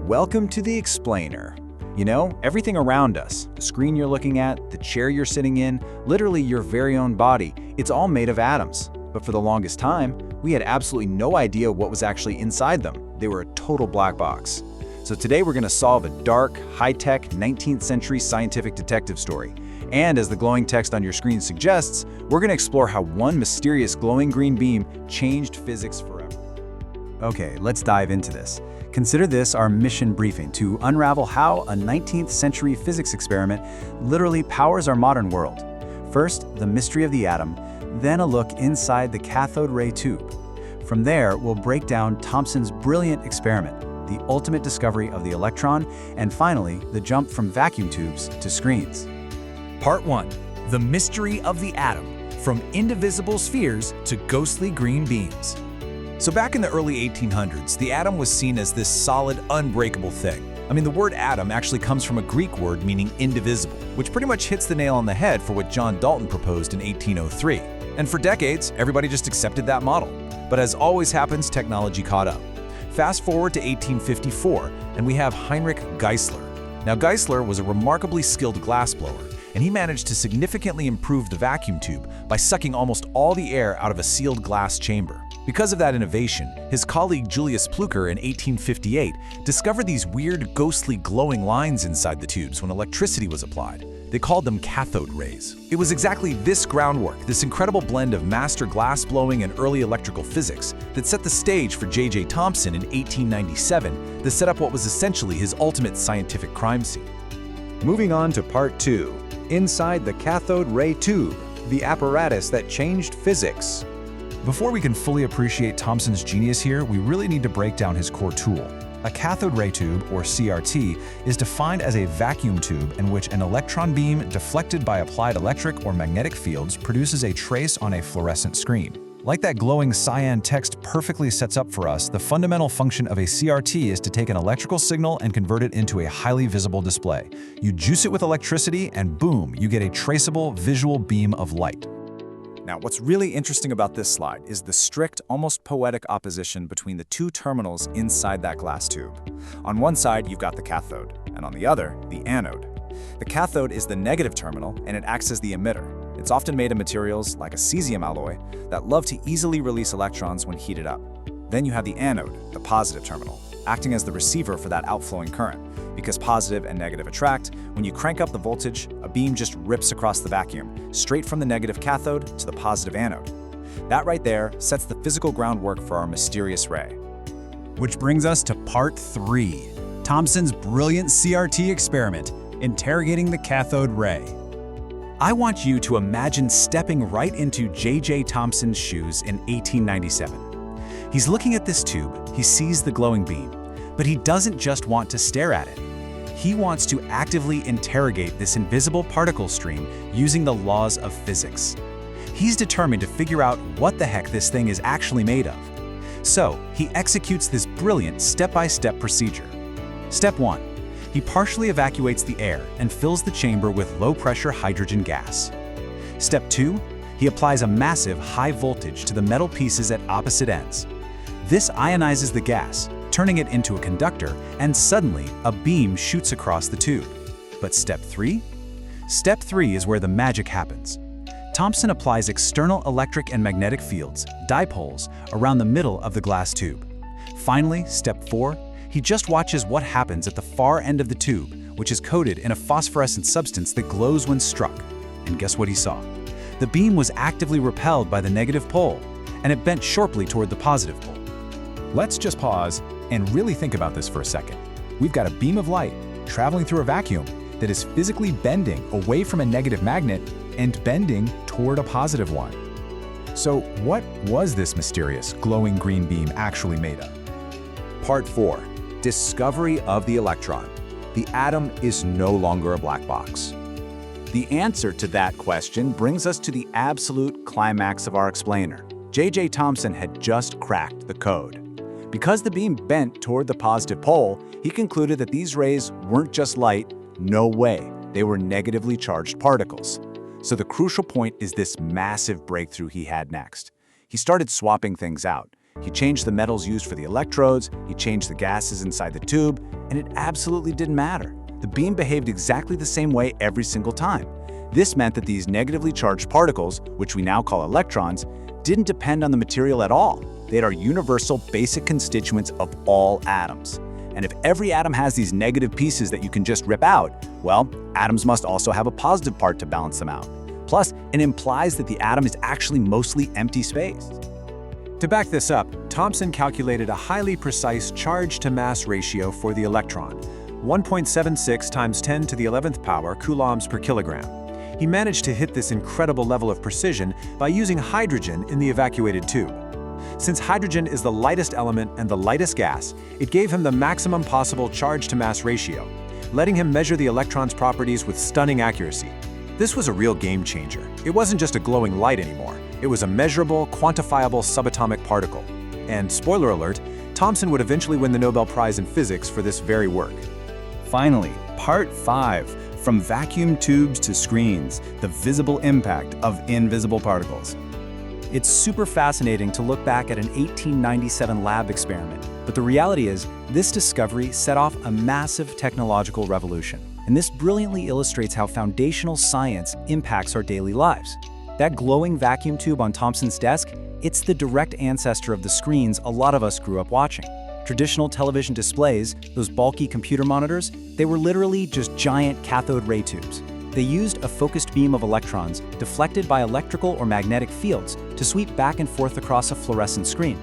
Welcome to the Explainer. You know, everything around us, the screen you're looking at, the chair you're sitting in, literally your very own body, it's all made of atoms. But for the longest time, we had absolutely no idea what was actually inside them. They were a total black box. So today we're going to solve a dark, high-tech, 19th century scientific detective story. And as the glowing text on your screen suggests, we're going to explore how one mysterious glowing green beam changed physics forever. Okay, let's dive into this. Consider this our mission briefing to unravel how a 19th century physics experiment literally powers our modern world. First, the mystery of the atom, then a look inside the cathode ray tube. From there, we'll break down Thomson's brilliant experiment, the ultimate discovery of the electron, and finally, the jump from vacuum tubes to screens. Part 1. The mystery of the atom, from indivisible spheres to ghostly green beams. So back in the early 1800s, the atom was seen as this solid, unbreakable thing. I mean, the word atom actually comes from a Greek word meaning indivisible, which pretty much hits the nail on the head for what John Dalton proposed in 1803. And for decades, everybody just accepted that model. But as always happens, technology caught up. Fast forward to 1854, and we have Heinrich Geissler. Now, Geissler was a remarkably skilled glassblower, and he managed to significantly improve the vacuum tube by sucking almost all the air out of a sealed glass chamber. Because of that innovation, his colleague Julius Plücker in 1858 discovered these weird, ghostly glowing lines inside the tubes when electricity was applied. They called them cathode rays. It was exactly this groundwork, this incredible blend of master glass-blowing and early electrical physics, that set the stage for J.J. Thomson in 1897 to set up what was essentially his ultimate scientific crime scene. Moving on to Part 2, inside the cathode ray tube, the apparatus that changed physics. Before we can fully appreciate Thomson's genius here, we really need to break down his core tool. A cathode ray tube, or CRT, is defined as a vacuum tube in which an electron beam deflected by applied electric or magnetic fields produces a trace on a fluorescent screen. Like that glowing cyan text perfectly sets up for us, the fundamental function of a CRT is to take an electrical signal and convert it into a highly visible display. You juice it with electricity and boom, you get a traceable visual beam of light. Now, what's really interesting about this slide is the strict, almost poetic opposition between the two terminals inside that glass tube. On one side, you've got the cathode, and on the other, the anode. The cathode is the negative terminal, and it acts as the emitter. It's often made of materials like a cesium alloy that love to easily release electrons when heated up. Then you have the anode, the positive terminal, acting as the receiver for that outflowing current. Because positive and negative attract, when you crank up the voltage, a beam just rips across the vacuum, straight from the negative cathode to the positive anode. That right there sets the physical groundwork for our mysterious ray. Which brings us to Part 3, Thomson's brilliant CRT experiment, interrogating the cathode ray. I want you to imagine stepping right into J.J. Thomson's shoes in 1897. He's looking at this tube, he sees the glowing beam, but he doesn't just want to stare at it. He wants to actively interrogate this invisible particle stream using the laws of physics. He's determined to figure out what the heck this thing is actually made of. So, he executes this brilliant step-by-step procedure. Step 1. He partially evacuates the air and fills the chamber with low-pressure hydrogen gas. Step 2. He applies a massive high voltage to the metal pieces at opposite ends. This ionizes the gas, turning it into a conductor, and suddenly a beam shoots across the tube. But Step 3? Step 3 is where the magic happens. Thomson applies external electric and magnetic fields, dipoles, around the middle of the glass tube. Finally, Step 4, he just watches what happens at the far end of the tube, which is coated in a phosphorescent substance that glows when struck. And guess what he saw? The beam was actively repelled by the negative pole, and it bent sharply toward the positive pole. Let's just pause and really think about this for a second. We've got a beam of light traveling through a vacuum that is physically bending away from a negative magnet and bending toward a positive one. So what was this mysterious glowing green beam actually made of? Part 4. Discovery of the electron. The atom is no longer a black box. The answer to that question brings us to the absolute climax of our explainer. J.J. Thomson had just cracked the code. Because the beam bent toward the positive pole, he concluded that these rays weren't just light, no way, they were negatively charged particles. So the crucial point is this massive breakthrough he had next. He started swapping things out. He changed the metals used for the electrodes, he changed the gases inside the tube, and it absolutely didn't matter. The beam behaved exactly the same way every single time. This meant that these negatively charged particles, which we now call electrons, didn't depend on the material at all. They had our universal basic constituents of all atoms. And if every atom has these negative pieces that you can just rip out, well, atoms must also have a positive part to balance them out. Plus, it implies that the atom is actually mostly empty space. To back this up, Thomson calculated a highly precise charge-to-mass ratio for the electron, 1.76 times 10 to the 11th power coulombs per kilogram. He managed to hit this incredible level of precision by using hydrogen in the evacuated tube. Since hydrogen is the lightest element and the lightest gas, it gave him the maximum possible charge-to-mass ratio, letting him measure the electron's properties with stunning accuracy. This was a real game changer. It wasn't just a glowing light anymore. It was a measurable, quantifiable subatomic particle. And spoiler alert, Thomson would eventually win the Nobel Prize in Physics for this very work. Finally, Part 5. From vacuum tubes to screens, the visible impact of invisible particles. It's super fascinating to look back at an 1897 lab experiment, but the reality is, this discovery set off a massive technological revolution. And this brilliantly illustrates how foundational science impacts our daily lives. That glowing vacuum tube on Thomson's desk, it's the direct ancestor of the screens a lot of us grew up watching. Traditional television displays, those bulky computer monitors, they were literally just giant cathode ray tubes. They used a focused beam of electrons deflected by electrical or magnetic fields to sweep back and forth across a fluorescent screen.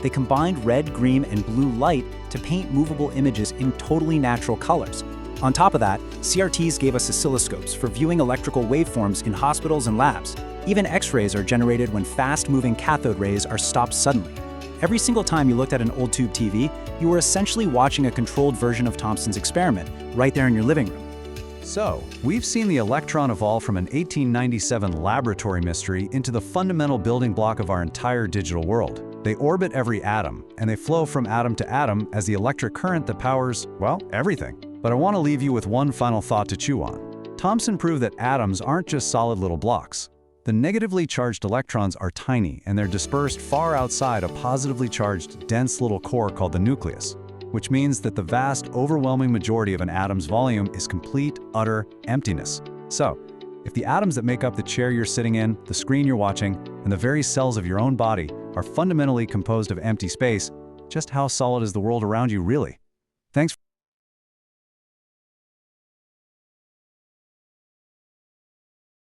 They combined red, green, and blue light to paint movable images in totally natural colors. On top of that, CRTs gave us oscilloscopes for viewing electrical waveforms in hospitals and labs. Even X-rays are generated when fast-moving cathode rays are stopped suddenly. Every single time you looked at an old tube TV, you were essentially watching a controlled version of Thomson's experiment right there in your living room. So, we've seen the electron evolve from an 1897 laboratory mystery into the fundamental building block of our entire digital world. They orbit every atom, and they flow from atom to atom as the electric current that powers, well, everything. But I want to leave you with one final thought to chew on. Thomson proved that atoms aren't just solid little blocks. The negatively charged electrons are tiny, and they're dispersed far outside a positively charged, dense little core called the nucleus, which means that the vast, overwhelming majority of an atom's volume is complete, utter emptiness. So, if the atoms that make up the chair you're sitting in, the screen you're watching, and the very cells of your own body are fundamentally composed of empty space, just how solid is the world around you really? Thanks.